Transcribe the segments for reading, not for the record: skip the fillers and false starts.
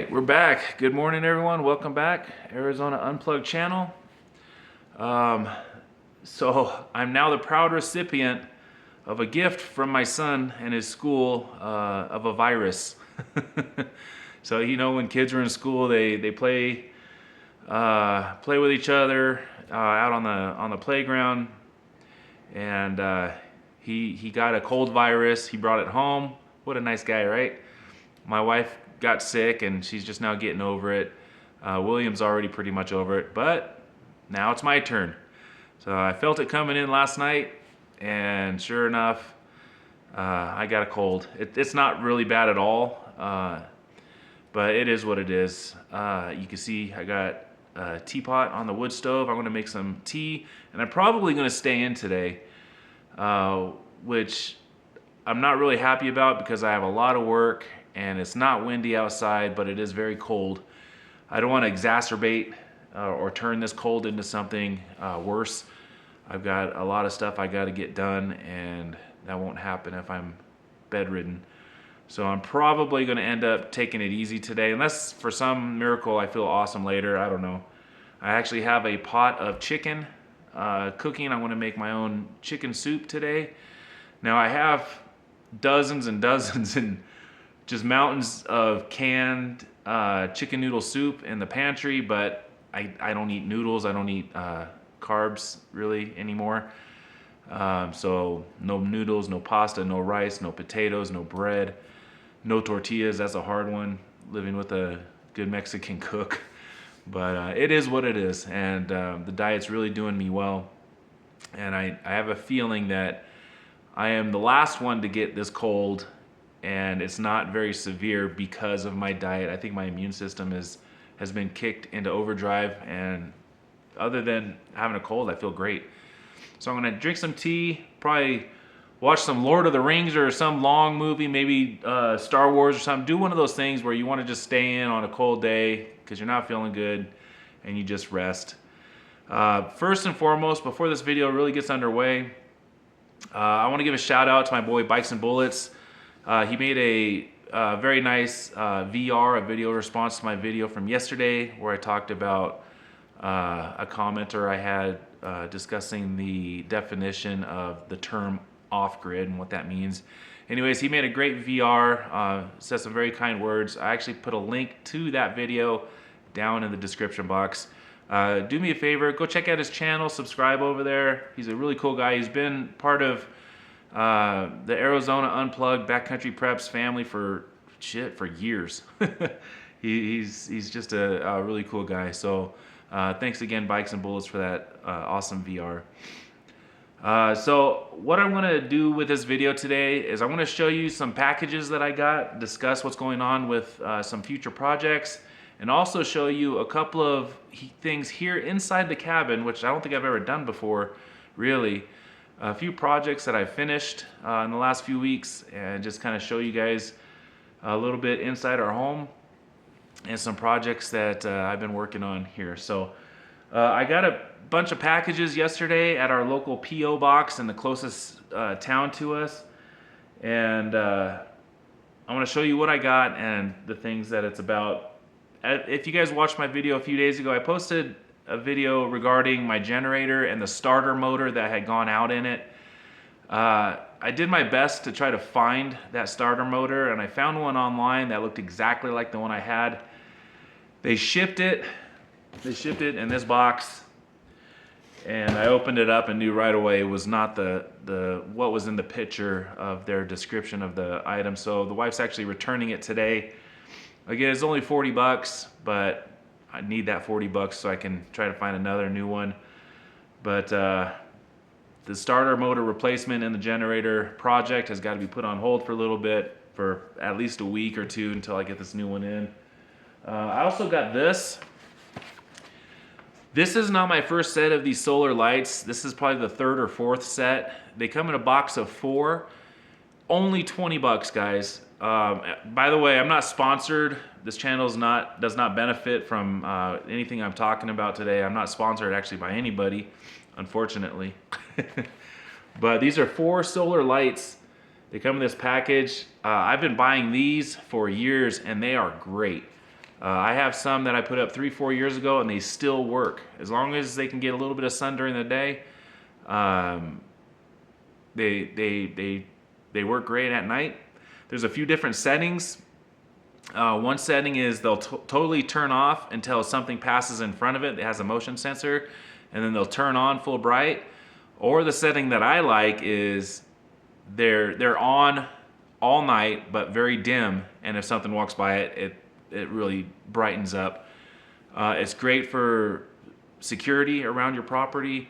right, we're back. Good morning, everyone. Welcome back, Arizona Unplugged channel. So I'm now the proud recipient of a gift from my son and his school of a virus. So you know, when kids are in school, they play with each other out on the playground, and he got a cold virus. He brought it home. What a nice guy, right? My wife got sick and she's just now getting over it. William's already pretty much over it, but now it's my turn. So I felt it coming in last night, and sure enough, I got a cold. It's not really bad at all, but it is what it is. You can see I got a teapot on the wood stove. I'm gonna make some tea, and I'm probably gonna stay in today, which I'm not really happy about because I have a lot of work and it's not windy outside, but it is very cold. I don't want to exacerbate or turn this cold into something worse. I've got a lot of stuff I got to get done, and that won't happen if I'm bedridden. So I'm probably going to end up taking it easy today, unless for some miracle I feel awesome later. I don't know. I actually have a pot of chicken cooking. I want to make my own chicken soup today. Now I have dozens and dozens and just mountains of canned chicken noodle soup in the pantry, but I don't eat noodles. I don't eat carbs really anymore. So no noodles, no pasta, no rice, no potatoes, no bread, no tortillas. That's a hard one, living with a good Mexican cook. But it is what it is, and the diet's really doing me well. And I have a feeling that I am the last one to get this cold, and it's not very severe because of my diet. I think my immune system has been kicked into overdrive, and other than having a cold, I feel great. So I'm gonna drink some tea, probably watch some Lord of the Rings or some long movie, maybe Star Wars or something. Do one of those things where you want to just stay in on a cold day because you're not feeling good and you just rest. First and foremost, before this video really gets underway, I want to give a shout out to my boy Bikes and Bullets. He made a very nice VR, a video response to my video from yesterday, where I talked about a commenter I had discussing the definition of the term off-grid and what that means. Anyways, he made a great VR, said some very kind words. I actually put a link to that video down in the description box. Do me a favor, go check out his channel, subscribe over there. He's a really cool guy. He's been part of the Arizona Unplugged Backcountry Preps family for years. He's just a really cool guy. So thanks again, Bikes and Bullets, for that awesome VR. So what I'm gonna do with this video today is I'm gonna show you some packages that I got, discuss what's going on with some future projects, and also show you a couple of things here inside the cabin, which I don't think I've ever done before, really. A few projects that I've finished in the last few weeks, and just kind of show you guys a little bit inside our home and some projects that I've been working on here. So I got a bunch of packages yesterday at our local P.O. box in the closest town to us, and I want to show you what I got and the things that it's about. If you guys watched my video a few days ago, I posted a video regarding my generator and the starter motor that had gone out in it. I did my best to try to find that starter motor, and I found one online that looked exactly like the one I had. They shipped it in this box, and I opened it up and knew right away it was not the what was in the picture of their description of the item. So the wife's actually returning it today. Again, it's only 40 bucks, but I need that 40 bucks so I can try to find another new one. But the starter motor replacement and the generator project has got to be put on hold for a little bit, for at least a week or two, until I get this new one in. I also got this. This is not my first set of these solar lights. This is probably the third or fourth set. They come in a box of 4. Only 20 bucks, guys. By the way, I'm not sponsored. This channel does not benefit from anything I'm talking about today. I'm not sponsored actually by anybody, unfortunately. But these are 4 solar lights. They come in this package. I've been buying these for years, and they are great. I have some that I put up 3-4 years ago, and they still work. As long as they can get a little bit of sun during the day, um, they work great at night. There's a few different settings. One setting is they'll totally turn off until something passes in front of it that has a motion sensor, and then they'll turn on full bright. Or the setting that I like is they're on all night but very dim, and if something walks by it really brightens up. It's great for security around your property.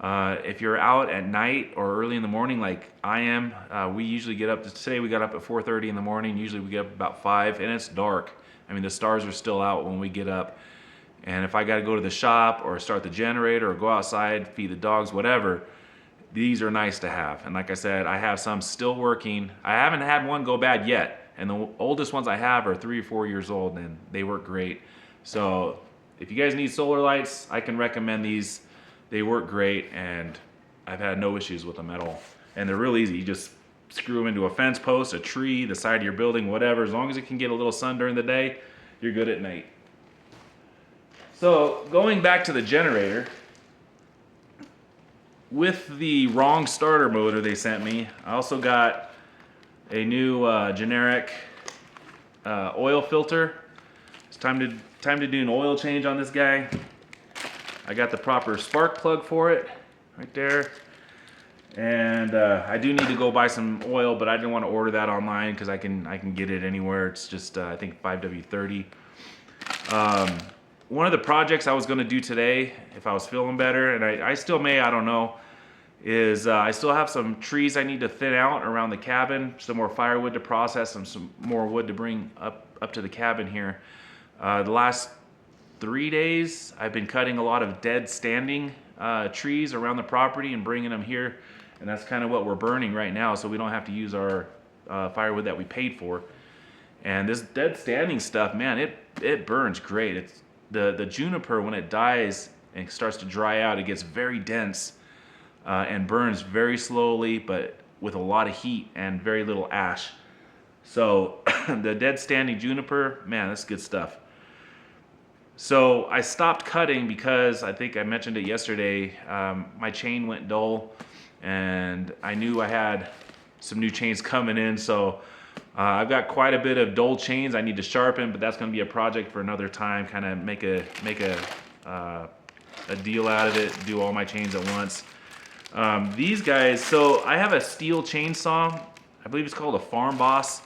If you're out at night or early in the morning like I am, we usually get up, today we got up at 4:30 in the morning, usually we get up about 5 and it's dark. I mean, the stars are still out when we get up. And if I gotta go to the shop or start the generator or go outside, feed the dogs, whatever, these are nice to have. And like I said, I have some still working. I haven't had one go bad yet. And the oldest ones I have are 3 or 4 years old, and they work great. So if you guys need solar lights, I can recommend these. They work great, and I've had no issues with them at all. And they're real easy. You just screw them into a fence post, a tree, the side of your building, whatever. As long as it can get a little sun during the day, you're good at night. So going back to the generator, with the wrong starter motor they sent me, I also got a new generic oil filter. It's time to do an oil change on this guy. I got the proper spark plug for it right there. And I do need to go buy some oil, but I didn't want to order that online because I can get it anywhere. It's just I think 5W30. One of the projects I was going to do today, if I was feeling better, and I still may, I don't know, is I still have some trees I need to thin out around the cabin, some more firewood to process, and some more wood to bring up to the cabin here. The last 3 days, I've been cutting a lot of dead standing trees around the property and bringing them here, and that's kind of what we're burning right now, so we don't have to use our firewood that we paid for. And this dead standing stuff, man, it burns great. It's the juniper, when it dies and starts to dry out, it gets very dense and burns very slowly, but with a lot of heat and very little ash. So the dead standing juniper, man, that's good stuff. So I stopped cutting because I think I mentioned it yesterday. My chain went dull, and I knew I had some new chains coming in. So I've got quite a bit of dull chains I need to sharpen, but that's going to be a project for another time. Kind of make a deal out of it. Do all my chains at once. These guys. So I have a steel chainsaw. I believe it's called a Farm Boss,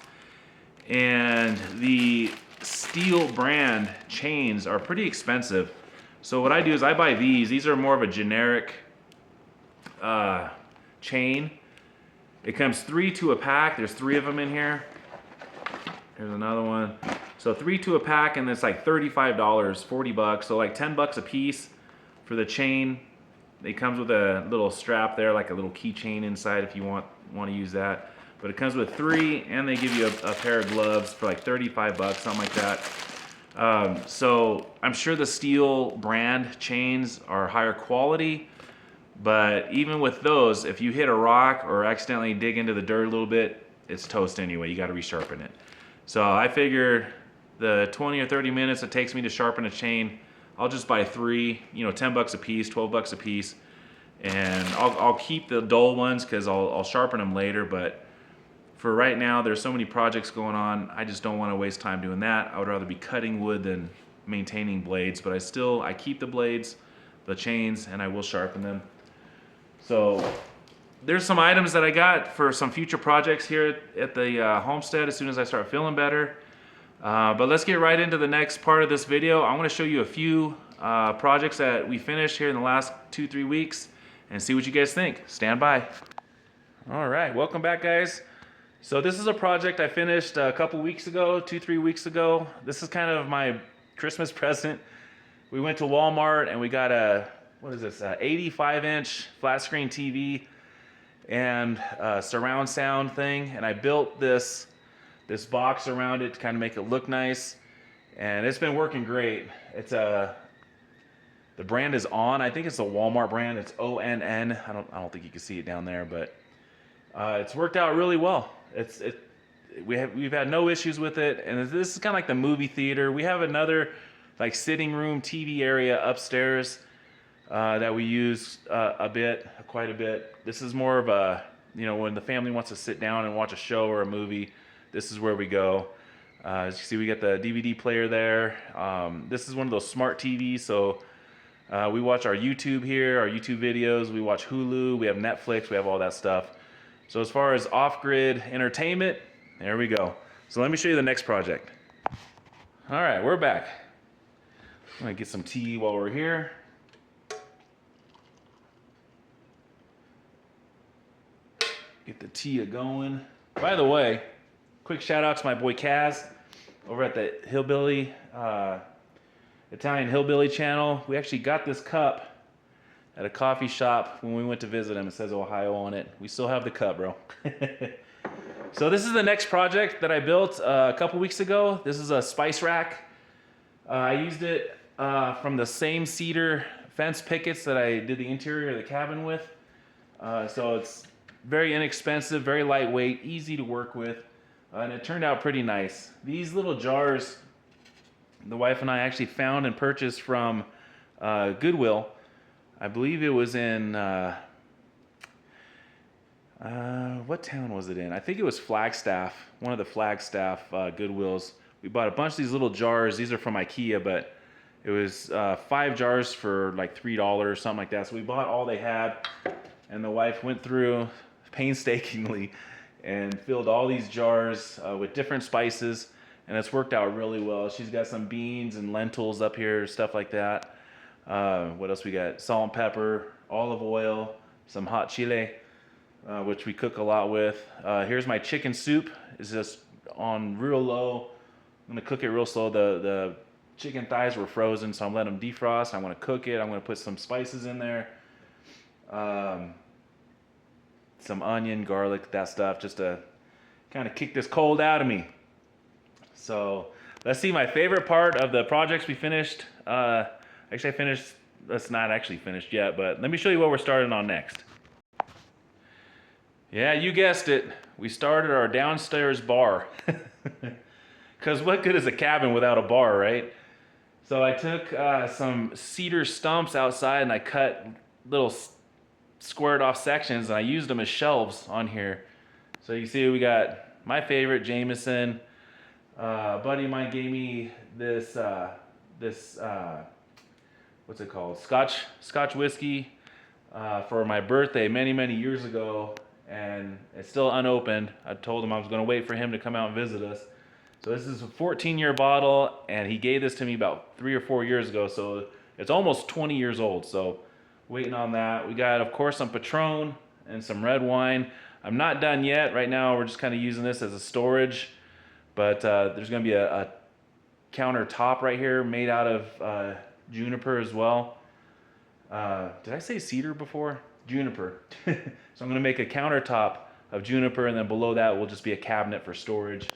and the steel brand chains are pretty expensive. So what I do is I buy these. These are more of a generic chain. It comes 3 to a pack. There's 3 of them in here. Here's another one. So 3 to a pack, and it's like $35, 40 bucks. So like 10 bucks a piece for the chain. It comes with a little strap there, like a little keychain inside if you want to use that. But it comes with 3, and they give you a pair of gloves for like 35 bucks, something like that. So I'm sure the steel brand chains are higher quality, but even with those, if you hit a rock or accidentally dig into the dirt a little bit, it's toast anyway. You got to resharpen it. So I figure the 20 or 30 minutes it takes me to sharpen a chain, I'll just buy 3, 10 bucks a piece, 12 bucks a piece, and I'll keep the dull ones because I'll sharpen them later. But for right now, there's so many projects going on, I just don't want to waste time doing that. I would rather be cutting wood than maintaining blades, but I keep the blades, the chains, and I will sharpen them. So there's some items that I got for some future projects here at the homestead as soon as I start feeling better. But let's get right into the next part of this video. I want to show you a few projects that we finished here in the last 2-3 weeks and see what you guys think. Stand by. All right, welcome back, guys. So this is a project I finished a couple weeks ago, 2-3 weeks ago. This is kind of my Christmas present. We went to Walmart and we got a 85-inch flat screen TV and surround sound thing, and I built this box around it to kind of make it look nice, and it's been working great. It's the brand is On. I think it's a Walmart brand. It's ONN. I don't think you can see it down there, but it's worked out really well. It's we've had no issues with it, and this is kind of like the movie theater. We have another like sitting room TV area upstairs that we use quite a bit. This is more of a, you know, when the family wants to sit down and watch a show or a movie, this is where we go. As you see, we got the DVD player there. This is one of those smart TVs, so we watch our YouTube here, our YouTube videos. We watch Hulu, we have Netflix, we have all that stuff. So as far as off-grid entertainment, there we go. So let me show you the next project. All right, we're back. I'm gonna get some tea while we're here. Get the tea going. By the way, quick shout out to my boy Kaz over at the Hillbilly, Italian Hillbilly channel. We actually got this cup at a coffee shop when we went to visit him. It says Ohio on it. We still have the cup, bro. So this is the next project that I built a couple weeks ago. This is a spice rack. I used it from the same cedar fence pickets that I did the interior of the cabin with. So it's very inexpensive, very lightweight, easy to work with, and it turned out pretty nice. These little jars, the wife and I actually found and purchased from Goodwill. I believe it was in, what town was it in? I think it was Flagstaff, one of the Flagstaff Goodwills. We bought a bunch of these little jars. These are from IKEA, but it was 5 jars for like $3, something like that. So we bought all they had, and the wife went through painstakingly and filled all these jars with different spices, and it's worked out really well. She's got some beans and lentils up here, stuff like that. What else we got? Salt and pepper, olive oil, some hot chile, which we cook a lot with. Here's my chicken soup. It's just on real low. I'm gonna cook it real slow. The chicken thighs were frozen, so I'm letting them defrost. I'm gonna cook it. I'm gonna put some spices in there. Some onion, garlic, that stuff, just to kind of kick this cold out of me. So let's see my favorite part of the projects we finished. Actually, that's not actually finished yet, but let me show you what we're starting on next. Yeah, you guessed it. We started our downstairs bar. Because what good is a cabin without a bar, right? So I took some cedar stumps outside and I cut little squared off sections, and I used them as shelves on here. So you see we got my favorite Jameson. A buddy of mine gave me this what's it called? Scotch whiskey for my birthday many years ago, and it's still unopened. I told him I was going to wait for him to come out and visit us. So this is a 14-year bottle, and he gave this to me about 3 or 4 years ago, so it's almost 20 years old. So waiting on that. We got, of course, some Patron and some red wine. I'm not done yet. Right now we're just kind of using this as a storage, but there's going to be a countertop right here made out of juniper as well. Did I say cedar before? Juniper. So I'm going to make a countertop of juniper, and then below that will just be a cabinet for storage.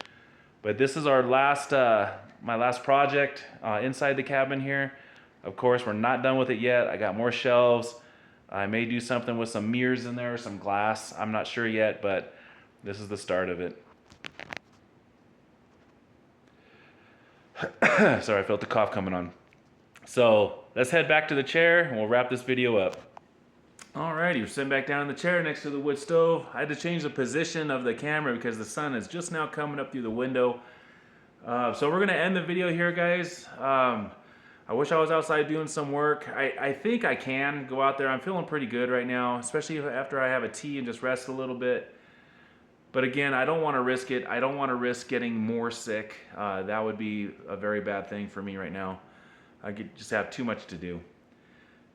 But this is our last, my last project inside the cabin here. Of course, we're not done with it yet. I got more shelves. I may do something with some mirrors in there, some glass. I'm not sure yet, but this is the start of it. Sorry, I felt the cough coming on. So let's head back to the chair and we'll wrap this video up. Alrighty, we're sitting back down in the chair next to the wood stove. I had to change the position of the camera because the sun is just now coming up through the window. So we're gonna end the video here, guys. I wish I was outside doing some work. I think I can go out there. I'm feeling pretty good right now, especially after I have a tea and just rest a little bit. But again, I don't want to risk it. I don't want to risk getting more sick. That would be a very bad thing for me right now. I could just have too much to do.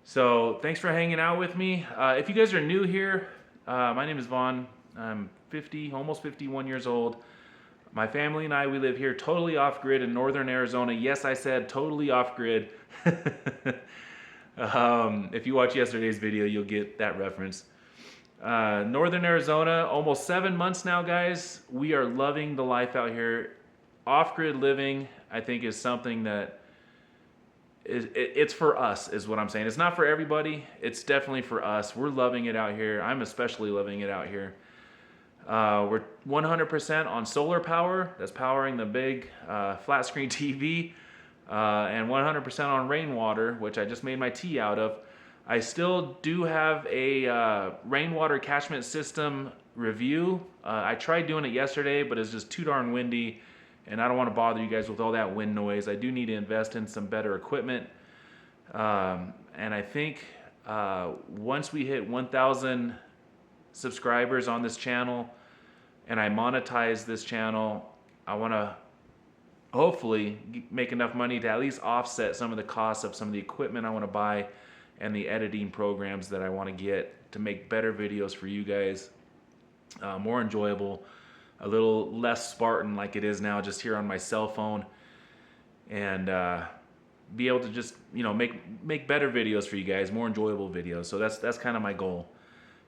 So thanks for hanging out with me. If you guys are new here, my name is Vaughn. I'm 50, almost 51 years old. My family and I, we live here totally off-grid in northern Arizona. Yes, I said totally off-grid. If you watch yesterday's video, you'll get that reference. Northern Arizona, almost 7 months now, guys. We are loving the life out here. Off-grid living, I think, is something that it's for us, is what I'm saying. It's not for everybody. It's definitely for us. We're loving it out here. I'm especially loving it out here. We're 100% on solar power. That's powering the big flat screen TV. And 100% on rainwater, which I just made my tea out of. I still do have a rainwater catchment system review. I tried doing it yesterday, but it's just too darn windy, and I don't want to bother you guys with all that wind noise. I do need to invest in some better equipment. And I think once we hit 1,000 subscribers on this channel and I monetize this channel, I want to hopefully make enough money to at least offset some of the costs of some of the equipment I want to buy and the editing programs that I want to get to make better videos for you guys, more enjoyable, a little less Spartan like it is now just here on my cell phone, and be able to just, you know, make better videos for you guys, more enjoyable videos. So that's kind of my goal.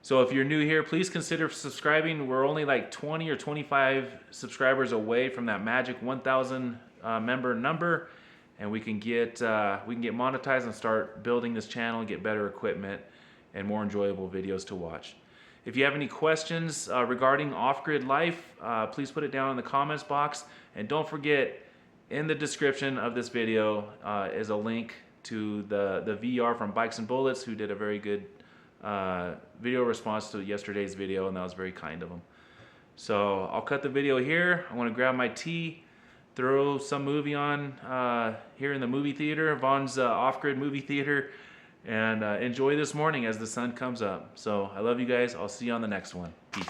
So if you're new here, please consider subscribing. We're only like 20 or 25 subscribers away from that magic 1,000 member number, and we can get monetized and start building this channel, get better equipment, and more enjoyable videos to watch. If you have any questions regarding off-grid life, please put it down in the comments box, and don't forget, in the description of this video is a link to the VR from Bikes and Bullets, who did a very good video response to yesterday's video, and that was very kind of them. So I'll cut the video here. I want to grab my tea, throw some movie on here in the movie theater, Vaughn's off-grid movie theater, and enjoy this morning as the sun comes up. So I love you guys. I'll see you on the next one. Peace.